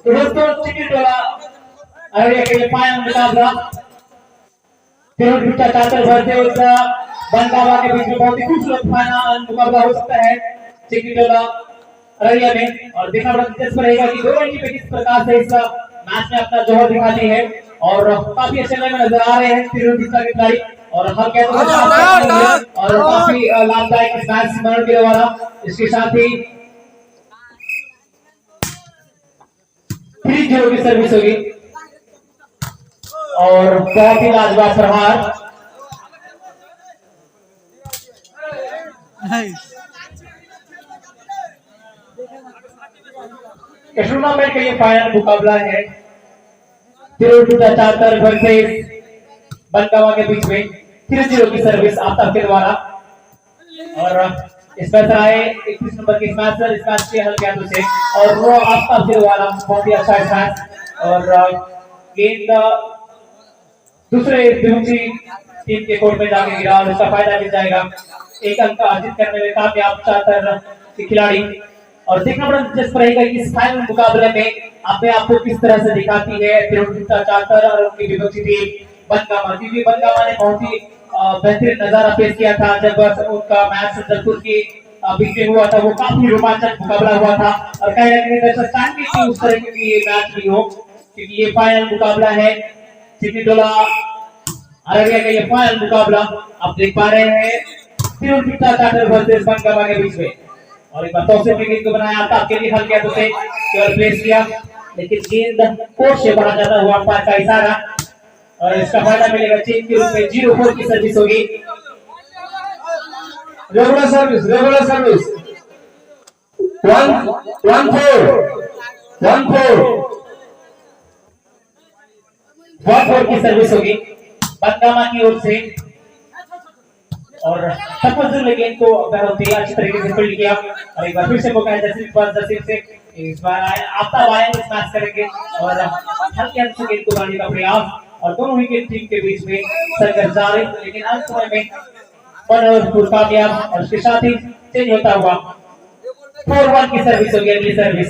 तो दोस्तों टिकट वाला अरे के फाइनल मुकाबला तिरुपति चातर वर्सेस बनगावा के बीच में बहुत ही खूबसूरत फाइनल मुकाबला हो सकता है टिकट वाला अररिया में। और देखना बड़ा दिलचस्प रहेगा कि दोनों टीमें किस प्रकार से इस मैच में अपना जोहर दिखाती है। और काफी अच्छे में नजर आ रहे हैं तिरुपति के खिलाड़ी और हम कहते हैं और काफी लाभदायक इस मैच स्मरण के वाला। इसके साथ ही 3-0 की सर्विस होगी और बहुत ही लाजवाब प्रहार। टूर्नामेंट का ये फाइनल मुकाबला है तिरुपति चातर वर्सेस बनगावा के बीच में 3-0 की सर्विस आफ्ताब के द्वारा। और इस मैच आए 31 नंबर के इस मैच के हल गेंदों से और वो आफ्ताब के द्वारा बहुत ही अच्छा मैच। और गेंद दूसरे विपक्षी टीम के कोर्ट में जाके गिरा और उसका फायदा मिल जाएगा। एक अंक अर्जित करने में कामयाब चातर के खिलाड़ी। और देखना बड़ा दिलचस्प रहेगा कि इस फाइनल मुकाबले में अपने आप को किस तरह से दिखाती है तिरुपति चातर और उनकी विपक्षी टीम बनगावा। क्योंकि बनगावा ने बहुत ही बेहतरीन नजारा पेश किया था जब उनका मैच जयपुर की बीच में हुआ था। वो काफी रोमांचक मुकाबला हुआ था और कहीं ना कहीं दर्शक चाहते थे उस तरह की ये मैच भी हो क्योंकि ये फाइनल मुकाबला है चिकिटोला अररिया का ये फाइनल मुकाबला आप देख पा रहे हैं तिरुपति चातर वर्सेस बनगावा के बीच में। और एक बार तौसीफ ने गेंद को बनाया था आपके लिए हल किया तो उसे केवल प्लेस किया लेकिन गेंद कोर्ट से बाहर जाता हुआ अंपायर का इशारा और इसका फायदा मिलेगा चीन के रूप में 0-4 की सर्विस होगी। रेगुलर सर्विस 1-4 की सर्विस होगी बनगावा की ओर से। और तफज्जुल ने गेंद को बहुत ही अच्छी तरीके से फील्ड किया और एक बार फिर से मौका है जसीम से इस बार आफ्ताब आएंगे स्मैश करेंगे और हल्के अंश से गेंद को मारने का प्रयास और दोनों ही टीम के बीच में सरगर्म जारी लेकिन अंत समय में मनोहरपुर कामयाब और उसके साथ ही चेंज होता हुआ 4-1 की सर्विस होगी। अगली सर्विस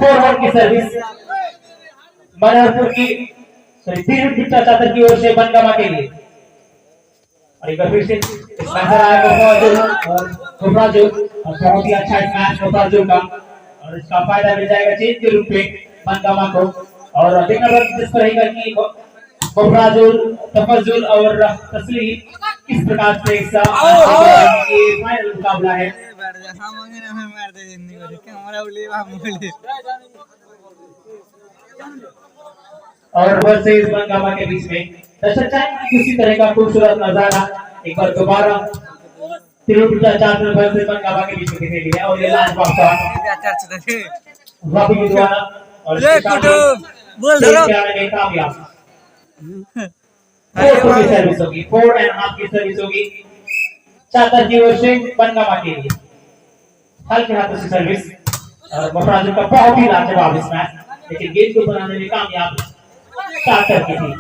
4-1 की सर्विस मनोहरपुर की तिरुपति चातर की ओर से बनगावा के लिए। और एक बार फिर से नजर आया गोफराजुल और बहुत ही अच्छा मैच गोफराजुल का और इसका फायदा मिल जाएगा चेंज के रूप में बनगावा को। और देखना दिलचस्प रहेगा कि गोफराजुल तफज्जुल और तस्लीम किस प्रकार से ये फाइनल मुकाबला है। और वर्सेस बनगावा के बीच में दर्शक चाहेंगे कि उसी तरह का खूबसूरत नजारा एक बार दोबारा तिरुपति चातर वर्सेस बनगावा के बीच में देखने के लिए। और ये लाजवाब शॉट वापी के द्वारा और ये बोल दो कामयाब 4 की सर्विस होगी 4.5 की सर्विस होगी चातर की ओर से बनगावा के लिए। हल्के हाथों से सर्विस और गोफराजुल का बहुत ही लाजवाब इस मैच लेकिन गेंद को बनाने में कामयाब चातर की थी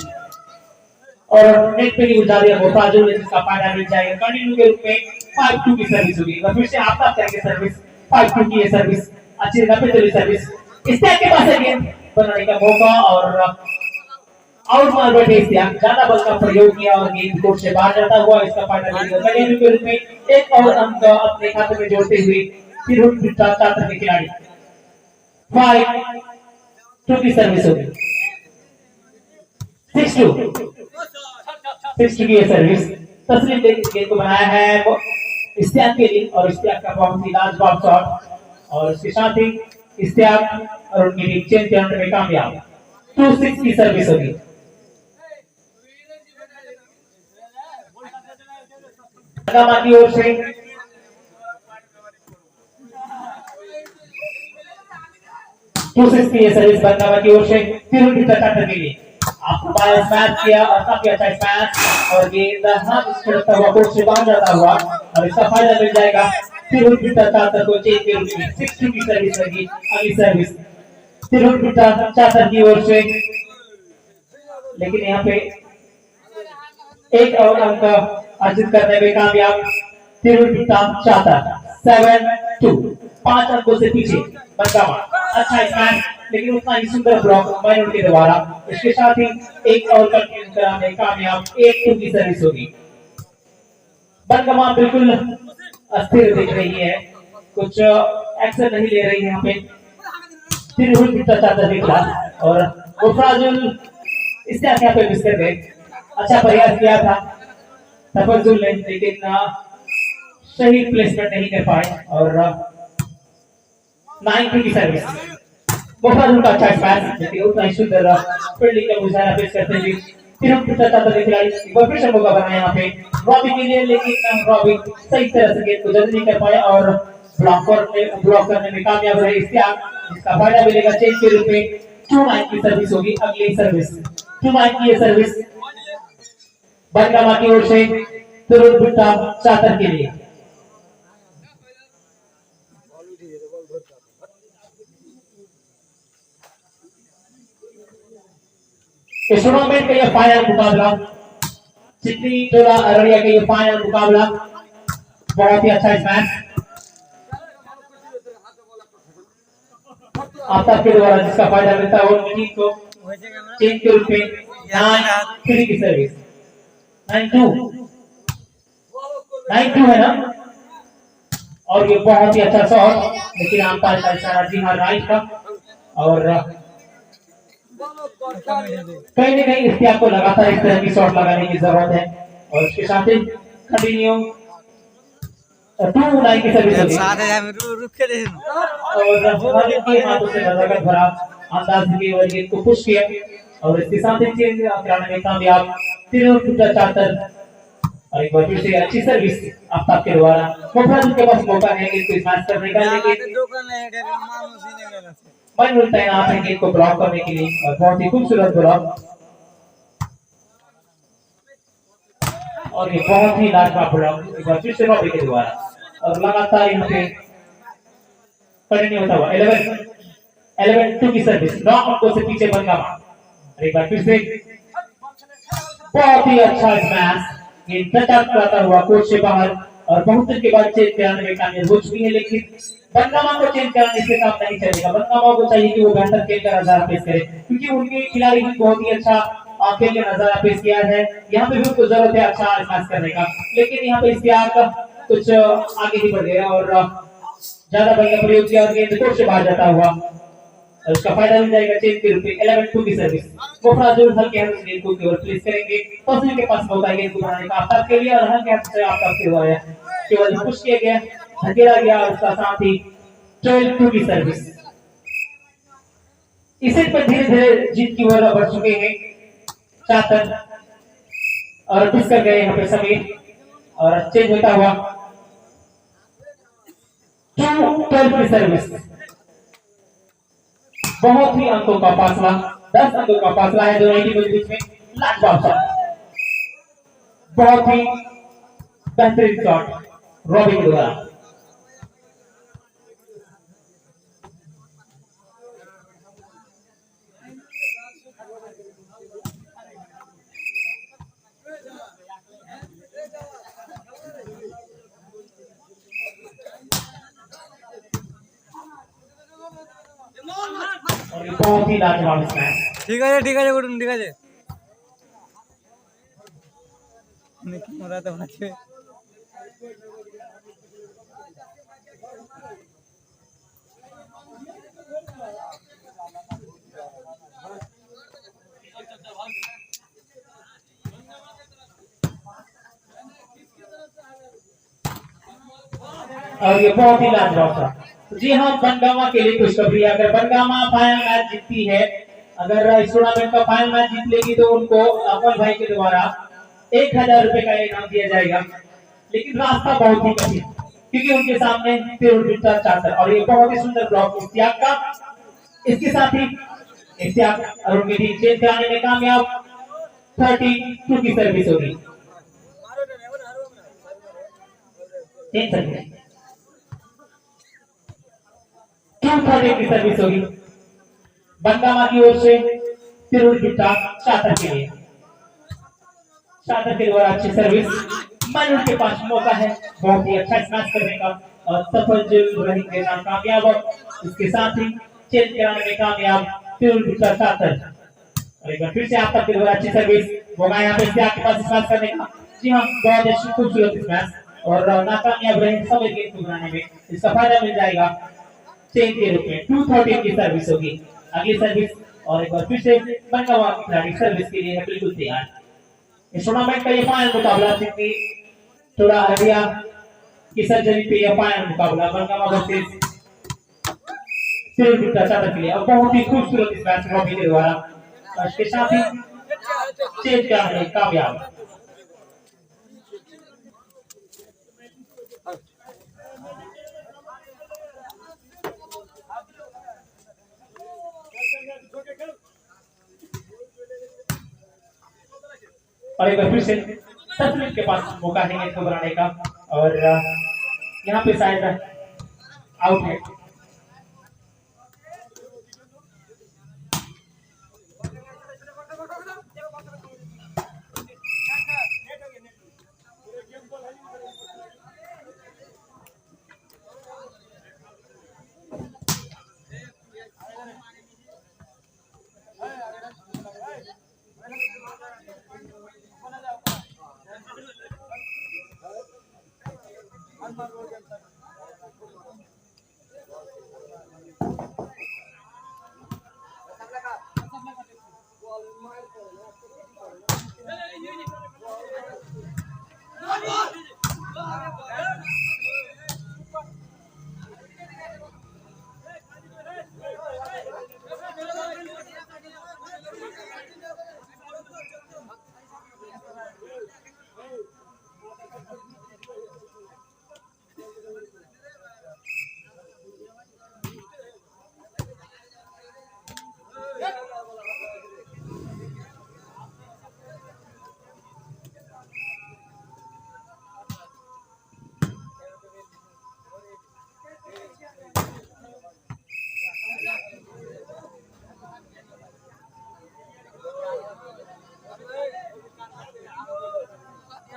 और नेट पे गुजार दिया गोफराजुल ने जिसका फायदा मिल जाएगा। कंटिन्यू के रूप में 5-2 की सर्विस होगी और फिर से आफ्ताब करेंगे सर्विस 5-2 की ये सर्विस अच्छी लंबी चली सर्विस इस्तेक के पास है गेंद बनाने का मौका और आउट मार बैठे इस्तेक ज्यादा बल का प्रयोग किया और गेंद कोर्ट से बाहर जाता हुआ इसका फायदा मिलेगा। कंटिन्यू के रूप में एक और अंक अपने खाते में जोड़ते हुए तिरुपति चातर के खिलाड़ी 5-2 की सर्विस होगी 6-2 की सर्विस तस्लीम ने गेंद को बनाया है इस्तेक के लिए और इस्तेक का बहुत ही लाजवाब शॉट और इसके साथ ही इस्तेक और उनकी टीम चेंज करने में कामयाब 2-6 की सर्विस होगी। बनगावा की ओर से की सर्विस बनगावा की ओर से तिरुपति चातर के लिए। आपको मैच किया और काफी अच्छा मैच और गेंद खेलता हुआ कोर्ट से बाहर जाता हुआ और इसका फायदा मिल जाएगा तिरुपति चातर को चेंज के रूप में 6-2 की सर्विस होगी। अगली सर्विस तिरुपति चातर की ओर से लेकिन यहाँ पे एक और अंक अर्जित करने में कामयाब तिरुपति चातर 7-2 5 अंकों से पीछे बनगावा। अच्छा मैच लेकिन उतना ही सुंदर ब्लॉक मैनुअल के द्वारा। इसके साथ ही एक और कंटिन्यू कराने कामयाब 1-2 की सर्विस होगी। बनगमा बिल्कुल अस्थिर दिख रही है, कुछ एक्शन नहीं ले रही है यहाँ पे। तिरहुल भी चाहता दिखला और मुफराजुल इससे यहाँ पे मिस कर गए। अच्छा प्रयास किया था तफजुल ने, लेकिन सही प्लेसमेंट नहीं कर पाए और 90 की सर्विस। मुफराजुल का अच्छा स्मैश, लेकिन उतना ही सुंदर फील्डिंग का मुजाहरा पेश करते हुए तिरहुल चाहता खिलाड़ी एक बार फिर से मौका बना यहाँ पे रॉबी के लिए, लेकिन रॉबी सही तरह से गेंद को जल्दी नहीं कर पाए और ब्लॉक करने में कामयाब रहे इश्तियाक, जिसका फायदा मिलेगा चेंज के रूप में 2-9 की सर्विस होगी। अगली सर्विस 2-9 की ये सर्विस बनगामा की ओर से तुरुल भुट्टा चातर के लिए। इस टूर्नामेंट का यह फाइनल मुकाबला, चित्ती टोला अररिया का यह फाइनल मुकाबला, बहुत ही अच्छा मैच आफ्ताब के द्वारा जिसका फायदा मिलता है और टीम को चेंज के रूप में 9-3 की सर्विस। 9-2 है ना, और ये बहुत ही अच्छा शॉट, लेकिन आमताज का इशारा जी हाँ राइट का, और कहीं न कहीं इश्तियाक को लगातार इस तरह की शॉट लगाने की जरूरत है। और उसके साथ ही कंटिन्यू 2-9 की सर्विस होगी और के हाथों से नजाकत भरा अंदाज में वो गेंद को पुश किया और इसके साथ ही चेंज कराने में कामयाब तीनों टूटा चातर। और एक बार फिर से अच्छी सर्विस आफ्ताब के द्वारा। मुफराजुल के पास मौका है गेंद को स्मैश करने का, लेकिन मन मिलता है यहाँ पे गेंद को ब्लॉक करने के लिए और बहुत ही खूबसूरत ब्लॉक और ये बहुत ही लाजवाब ब्लॉक एक बार फिर से रॉबी के द्वारा। और लगातार यहाँ पे कंटिन्यू होता हुआ 11-2 की सर्विस 9 अंकों से पीछे बनगामा। एक बार फिर से बहुत ही अच्छा स्मैश, ये टच करता हुआ कोर्ट से बाहर और बहुत के बाद चेंज कराने में कामयाब हो चुकी है, लेकिन बनगामा को चेंज कराने से काम नहीं चलेगा। बनगामा को चाहिए कि वो बेहतर खेल का नजारा पेश करे, क्योंकि उनके खिलाड़ी भी बहुत ही अच्छा खेल का नजारा पेश किया है। यहाँ पे भी उनको जरूरत है अच्छा स्मैश करने का, लेकिन यहाँ पे इश्तियाक कुछ आगे ही बढ़ गया और ज्यादा बल का प्रयोग किया और गेंद कोर्ट से बाहर जाता हुआ और उसका फायदा मिल जाएगा चेंज के रूप में 11-2 की सर्विस। मुफराजुल हल्के हाथ से गेंद को केवल प्लेस करेंगे, तस्वीर के पास मौका है गेंद को बनाने का आफ्ताब के लिए और हल्के हाथ से आफ्ताब के द्वारा केवल पुश किया गया, धकेला गया और उसका साथ ही 12-2 की सर्विस। इसे पर धीरे धीरे जीत की ओर बढ़ चुके हैं चातर और पिस कर गए यहाँ पे समीर और चेंज होता हुआ 2-12 की सर्विस। बहुत ही अंकों का फासला, 10 अंकों का फासला है दोनों टीमों के बीच में। लाजवाब शॉट, बहुत ही बेहतरीन शॉट रॉबी के द्वारा। और ये बहुत ही लाजवाब स्मैश। ठीक है गुड, ठीक है नहीं मरा तो बच्चे और ये बहुत ही लाजवाब था। जी हाँ, बनगामा के लिए खुशखबरी, अगर बनगामा फाइनल मैच जीतती है, अगर इस टूर्नामेंट का फाइनल मैच जीत लेगी तो उनको अमल भाई के द्वारा 1000 रुपए का इनाम दिया जाएगा। लेकिन रास्ता बहुत ही कठिन, क्योंकि उनके सामने तिरुवनंतपुरम चातर और ये बहुत ही सुंदर ब्लॉक इश्तियाक का। इसके साथ ही इश्तियाक और उनकी टीम चेंज कराने में कामयाब 32 की सर्विस होगी। की सर्विस होगी बनगामा की ओर से तिरुवनंतपुरम चातर के लिए। चातर के द्वारा अच्छी सर्विस, मयूर के पास मौका है बहुत ही अच्छा स्मैश करने का और सफल रहेंगे कामयाब। इसके साथ ही चेंज कराने में कामयाब तिरुल चातर। और एक बार फिर से आप तक के द्वारा अच्छी सर्विस होगा यहाँ पे इसके आपके पास स्मैश करने का। जी हाँ, बहुत अच्छी खूबसूरत स्मैश और नाकामयाब रहे सब एक गेंद को बनाने में, इसका फायदा मिल जाएगा चेंज के रूप में। 230 की सर्विस होगी अगली सर्विस। और एक बार फिर से बनगावा की खिलाड़ी सर्विस के लिए है बिल्कुल तैयार। इस टूर्नामेंट का ये फाइनल मुकाबला सिद्धि थोड़ा हरिया की सर्जरी पे यह फाइनल मुकाबला बनगावा वर्सेस तिरुल चातर के लिए और बहुत ही खूबसूरत स्मैश रॉबी के द्वारा और इसके साथ ही चेंज करने में कामयाब। और एक बार फिर से 10 मिनट के पास मौका है गेंद को बनाने का और यहाँ पे शायद आउट है।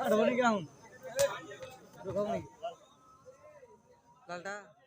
अडवणी क्या हूँ रुको नहीं लालटा